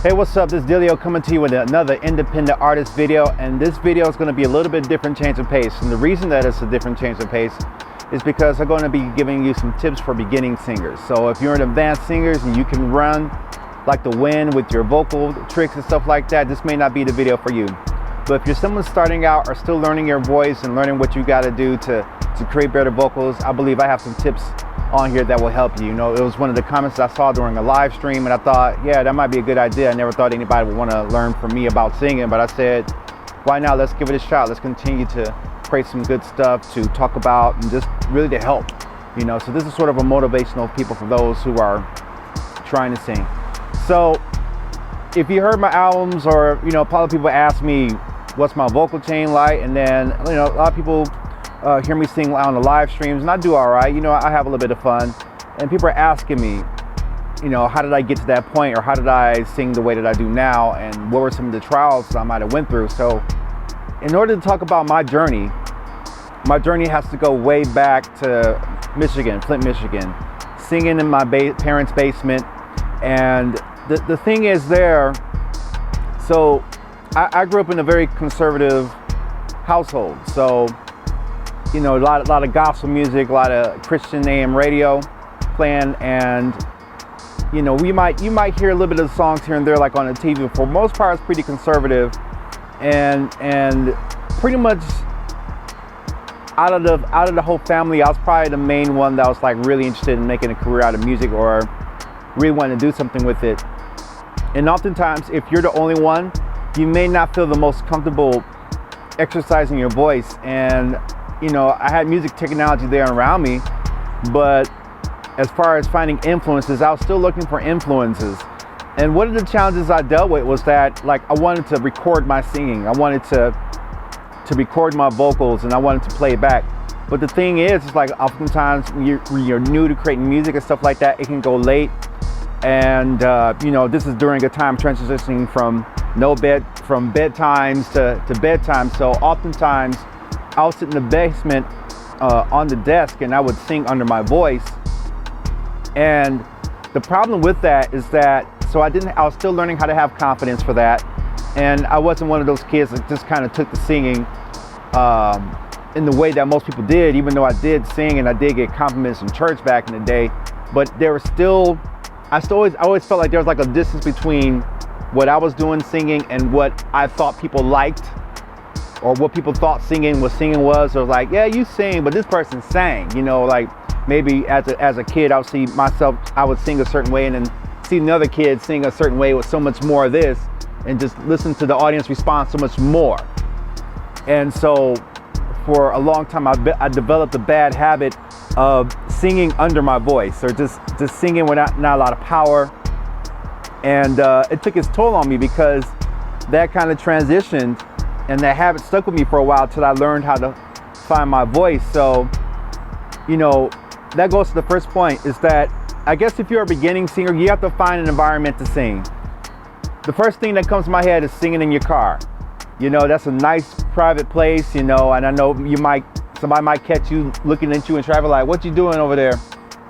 Hey, what's up? This is Dillio coming to you with another independent artist video, and this video is going to be a little bit different change of pace. And the reason that it's a different change of pace is because I'm going to be giving you some tips for beginning singers. So if you're an advanced singer and you can run like the wind with your vocal tricks and stuff like that, this may not be the video for you. But if you're someone starting out or still learning your voice and learning what you got to do to create better vocals, I believe I have some tips on here that will help you. You know, it was one of the comments I saw during a live stream, and I thought, yeah, that might be a good idea. I never thought anybody would want to learn from me about singing, but I said, why not? Let's give it a shot. Let's continue to create some good stuff to talk about and just really to help. You know, so this is sort of a motivational people for those who are trying to sing. So if you heard my albums, or you know, a lot of people ask me what's my vocal chain like, and then you know, a lot of people hear me sing on the live streams, and I do all right. You know, I have a little bit of fun, and people are asking me, you know, how did I get to that point, or how did I sing the way that I do now, and what were some of the trials that I might have went through. So in order to talk about my journey has to go way back to Michigan, Flint, Michigan, singing in my parents' basement. And the thing is there, so I grew up in a very conservative household. So you know, a lot of gospel music, a lot of Christian AM radio playing, and you know, you might hear a little bit of songs here and there, like on the TV. For the most part, it's pretty conservative, and pretty much out of the whole family, I was probably the main one that was like really interested in making a career out of music, or really wanting to do something with it. And oftentimes, if you're the only one, you may not feel the most comfortable exercising your voice. And you know, I had music technology there around me, but as far as finding influences, I was still looking for influences. And one of the challenges I dealt with was that, like, I wanted to record my singing. I wanted to record my vocals, and I wanted to play it back. But the thing is, it's like oftentimes when you're new to creating music and stuff like that, it can go late. And you know, this is during a time transitioning from bedtimes to bedtime. So oftentimes I would sit in the basement on the desk, and I would sing under my voice. And the problem with that is that, so I was still learning how to have confidence for that. And I wasn't one of those kids that just kind of took to singing in the way that most people did, even though I did sing and I did get compliments in church back in the day. But there was still, I always felt like there was like a distance between what I was doing singing and what I thought people liked, or what people thought singing was. So like, yeah, you sing, but this person sang, you know, like maybe as a kid, I would sing a certain way, and then see another kid sing a certain way with so much more of this, and just listen to the audience respond so much more. And so for a long time, I developed a bad habit of singing under my voice, or just singing without not a lot of power. And it took its toll on me, because that kind of transitioned, and that habit stuck with me for a while till I learned how to find my voice. So, you know, that goes to the first point, is that I guess if you're a beginning singer, you have to find an environment to sing. The first thing that comes to my head is singing in your car. You know, that's a nice private place, you know, and I know somebody might catch you looking at you in traffic like, what you doing over there?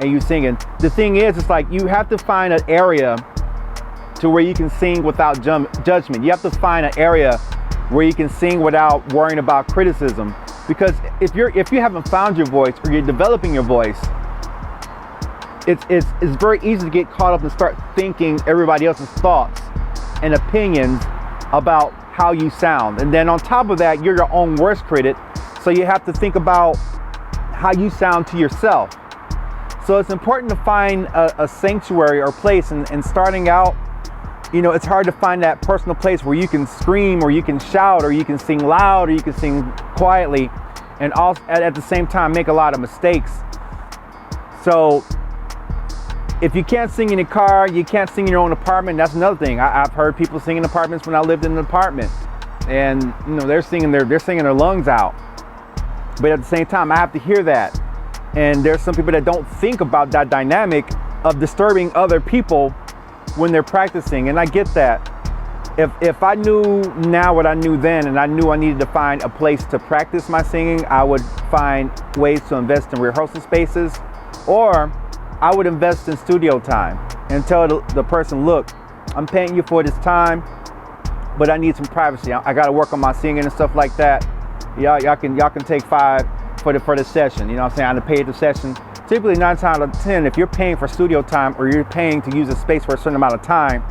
And you singing. The thing is, it's like you have to find an area to where you can sing without judgment. You have to find an area where you can sing without worrying about criticism. Because if you haven't found your voice, or you're developing your voice, it's very easy to get caught up and start thinking everybody else's thoughts and opinions about how you sound. And then on top of that, you're your own worst critic, so you have to think about how you sound to yourself. So it's important to find a sanctuary or place, and starting out, you know, it's hard to find that personal place where you can scream, or you can shout, or you can sing loud, or you can sing quietly, and also at the same time make a lot of mistakes. So if you can't sing in your car, you can't sing in your own apartment. That's another thing. I've heard people sing in apartments when I lived in an apartment, and you know, they're singing their lungs out. But at the same time, I have to hear that. And there's some people that don't think about that dynamic of disturbing other people when they're practicing, and I get that. If I knew now what I knew then, and I knew I needed to find a place to practice my singing, I would find ways to invest in rehearsal spaces, or I would invest in studio time and tell the person, look, I'm paying you for this time, but I need some privacy. I got to work on my singing and stuff like that. Y'all can take 5 for the session. You know what I'm saying? I paid the session. Typically 9 times out of 10, if you're paying for studio time or you're paying to use a space for a certain amount of time,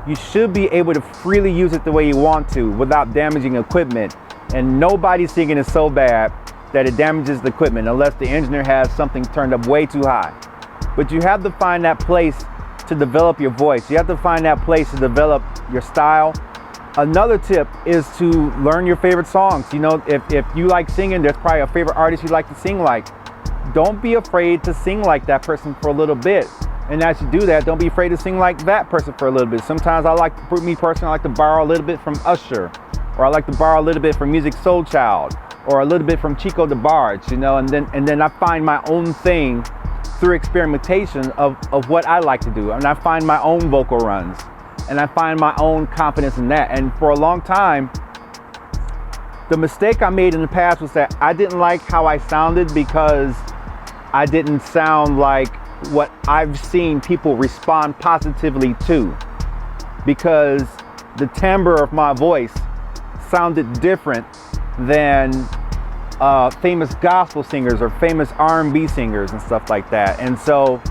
you should be able to freely use it the way you want to without damaging equipment. And nobody's singing is so bad that it damages the equipment unless the engineer has something turned up way too high. But you have to find that place to develop your voice. You have to find that place to develop your style. Another tip is to learn your favorite songs. You know, if you like singing, there's probably a favorite artist you like to sing like. Don't be afraid to sing like that person for a little bit. And as you do that, don't be afraid to sing like that person for a little bit. Sometimes for me personally, I like to borrow a little bit from Usher, or I like to borrow a little bit from Music Soul Child, or a little bit from Chico DeBarge, you know, and then I find my own thing through experimentation of what I like to do. And I find my own vocal runs, and I find my own confidence in that. And for a long time, the mistake I made in the past was that I didn't like how I sounded because I didn't sound like what I've seen people respond positively to, because the timbre of my voice sounded different than famous gospel singers or famous R&B singers and stuff like that. And so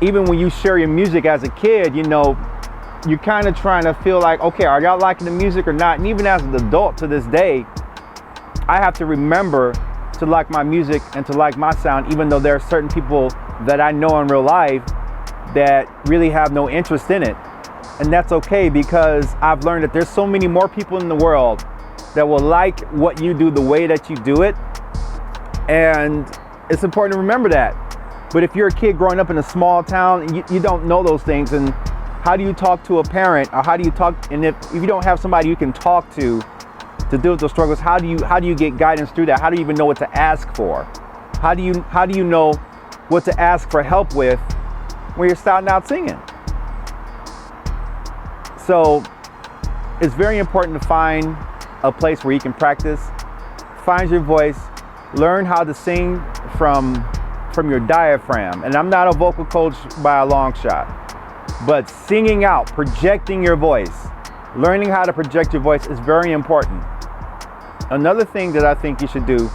even when you share your music as a kid, you know, you're kind of trying to feel like, okay, are y'all liking the music or not? And even as an adult to this day, I have to remember to like my music and to like my sound, even though there are certain people that I know in real life that really have no interest in it. And that's okay, because I've learned that there's so many more people in the world that will like what you do the way that you do it. And it's important to remember that. But if you're a kid growing up in a small town, you don't know those things. And how do you talk to a parent, or how do you talk? And if you don't have somebody you can talk to deal with those struggles, how do you get guidance through that? How do you even know what to ask for? How do you know what to ask for help with when you're starting out singing? So it's very important to find a place where you can practice, find your voice, learn how to sing from your diaphragm. And I'm not a vocal coach by a long shot, but singing out, projecting your voice, learning how to project your voice is very important. Another thing that I think you should do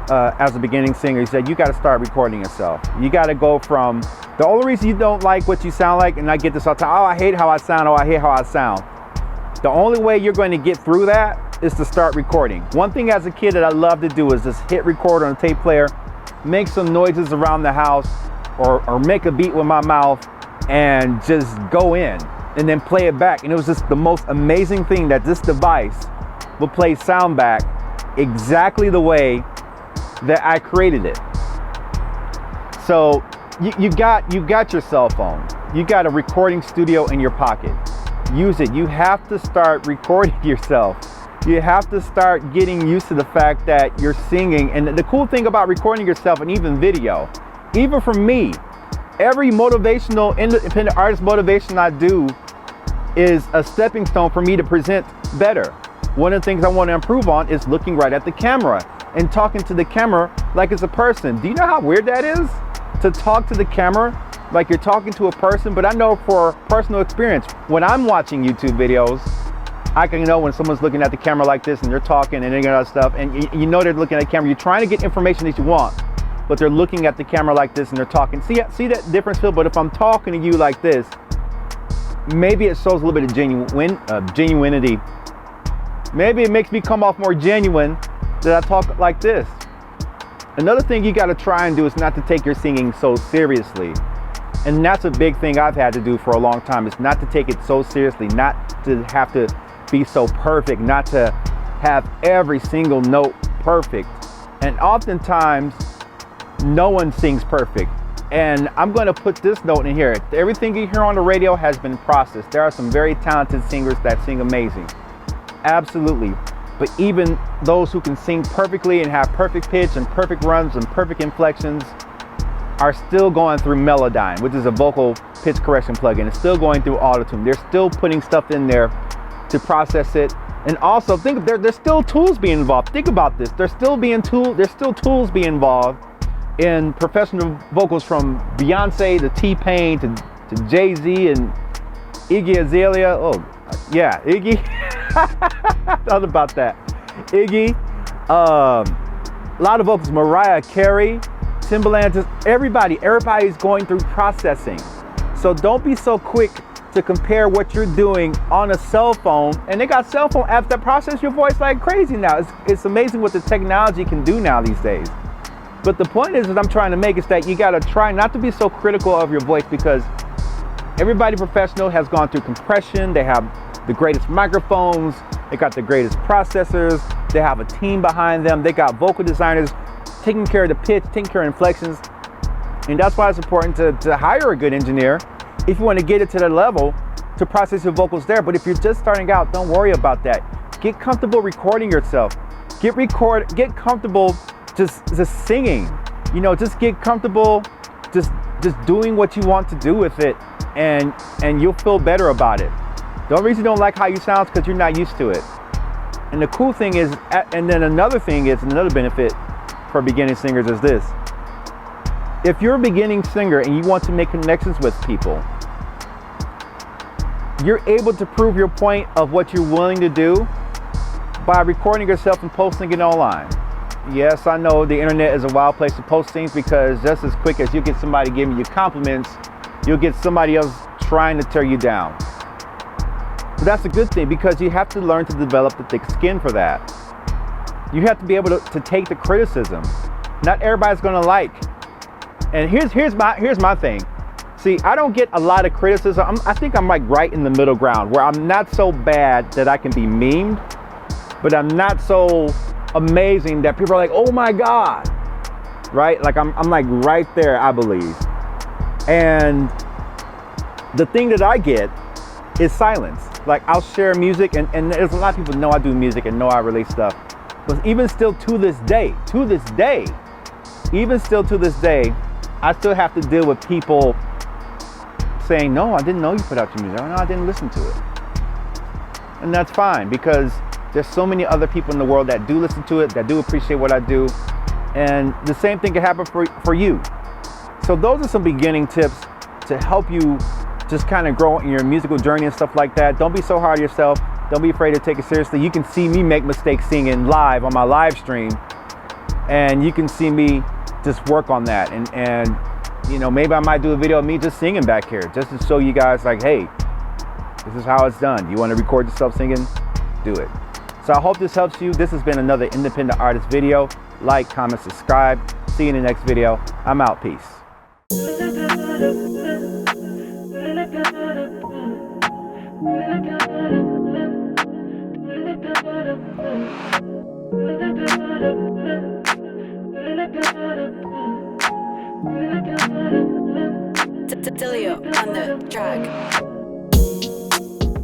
as a beginning singer is that you got to start recording yourself. You got to go from the only reason you don't like what you sound like, and I get this all the time, oh, I hate how I sound, oh, I hate how I sound. The only way you're going to get through that is to start recording. One thing as a kid that I love to do is just hit record on a tape player, make some noises around the house, or make a beat with my mouth and just go in and then play it back. And it was just the most amazing thing that this device will play sound back exactly the way that I created it. So you got your cell phone, you got a recording studio in your pocket. Use it. You have to start recording yourself. You have to start getting used to the fact that you're singing. And the cool thing about recording yourself, and even video, even for me, every motivational independent artist motivation I do is a stepping stone for me to present better. One of the things I want to improve on is looking right at the camera and talking to the camera like it's a person. Do you know how weird that is? To talk to the camera like you're talking to a person. But I know for personal experience, when I'm watching YouTube videos, I can know when someone's looking at the camera like this and they're talking and any other stuff, and you know they're looking at the camera. You're trying to get information that you want, but they're looking at the camera like this and they're talking. See that difference, Phil? But if I'm talking to you like this, maybe it shows a little bit of genuinity. Maybe it makes me come off more genuine that I talk like this. Another thing you got to try and do is not to take your singing so seriously. And that's a big thing I've had to do for a long time, is not to take it so seriously, not to have to be so perfect, not to have every single note perfect. And oftentimes, no one sings perfect. And I'm going to put this note in here. Everything you hear on the radio has been processed. There are some very talented singers that sing amazing. Absolutely. But even those who can sing perfectly and have perfect pitch and perfect runs and perfect inflections are still going through Melodyne, which is a vocal pitch correction plugin. It's still going through Autotune. They're still putting stuff in there to process it. And also think there's still tools being involved. Think about this. There's still tools being involved in professional vocals, from Beyonce to T-Pain to Jay-Z and Iggy Azalea. Oh, yeah, Iggy. Thought about that. Iggy. A lot of vocals. Mariah Carey, Timbaland. Just everybody's going through processing. So don't be so quick to compare what you're doing on a cell phone. And they got cell phone apps that process your voice like crazy now. It's amazing what the technology can do now these days. But the point is that I'm trying to make is that you gotta try not to be so critical of your voice, because everybody professional has gone through compression. They have the greatest microphones. They got the greatest processors. They have a team behind them. They got vocal designers taking care of the pitch, taking care of inflections. And that's why it's important to hire a good engineer if you want to get it to the level to process your vocals there. But if you're just starting out, don't worry about that. Get comfortable recording yourself. Get comfortable just singing. You know, just get comfortable just doing what you want to do with it, and you'll feel better about it. The only reason you don't like how you sound is because you're not used to it. And the cool thing is, and then another benefit for beginning singers is this. If you're a beginning singer and you want to make connections with people, you're able to prove your point of what you're willing to do by recording yourself and posting it online. Yes, I know the internet is a wild place to post things, because just as quick as you get somebody giving you compliments, you'll get somebody else trying to tear you down. But that's a good thing, because you have to learn to develop the thick skin for that. You have to be able to take the criticism. Not everybody's gonna like. And here's my thing. See, I don't get a lot of criticism. I think I'm like right in the middle ground, where I'm not so bad that I can be memed, but I'm not so amazing that people are like, oh my God, right? Like I'm like right there, I believe. And the thing that I get is silence. Like I'll share music, and there's a lot of people know I do music and know I release stuff. But even still to this day, I still have to deal with people saying, no, I didn't know you put out your music. No, I didn't listen to it. And that's fine, because there's so many other people in the world that do listen to it, that do appreciate what I do. And the same thing can happen for you. So those are some beginning tips to help you just kind of grow in your musical journey and stuff like that. Don't be so hard on yourself. Don't be afraid to take it seriously. You can see me make mistakes singing live on my live stream, and you can see me just work on that. And you know, maybe I might do a video of me just singing back here, just to show you guys like, hey, this is how it's done. You want to record yourself singing? Do it. So I hope this helps you. This has been another independent artist video. Like, comment, subscribe. See you in the next video. I'm out. Peace. Dillio on the track.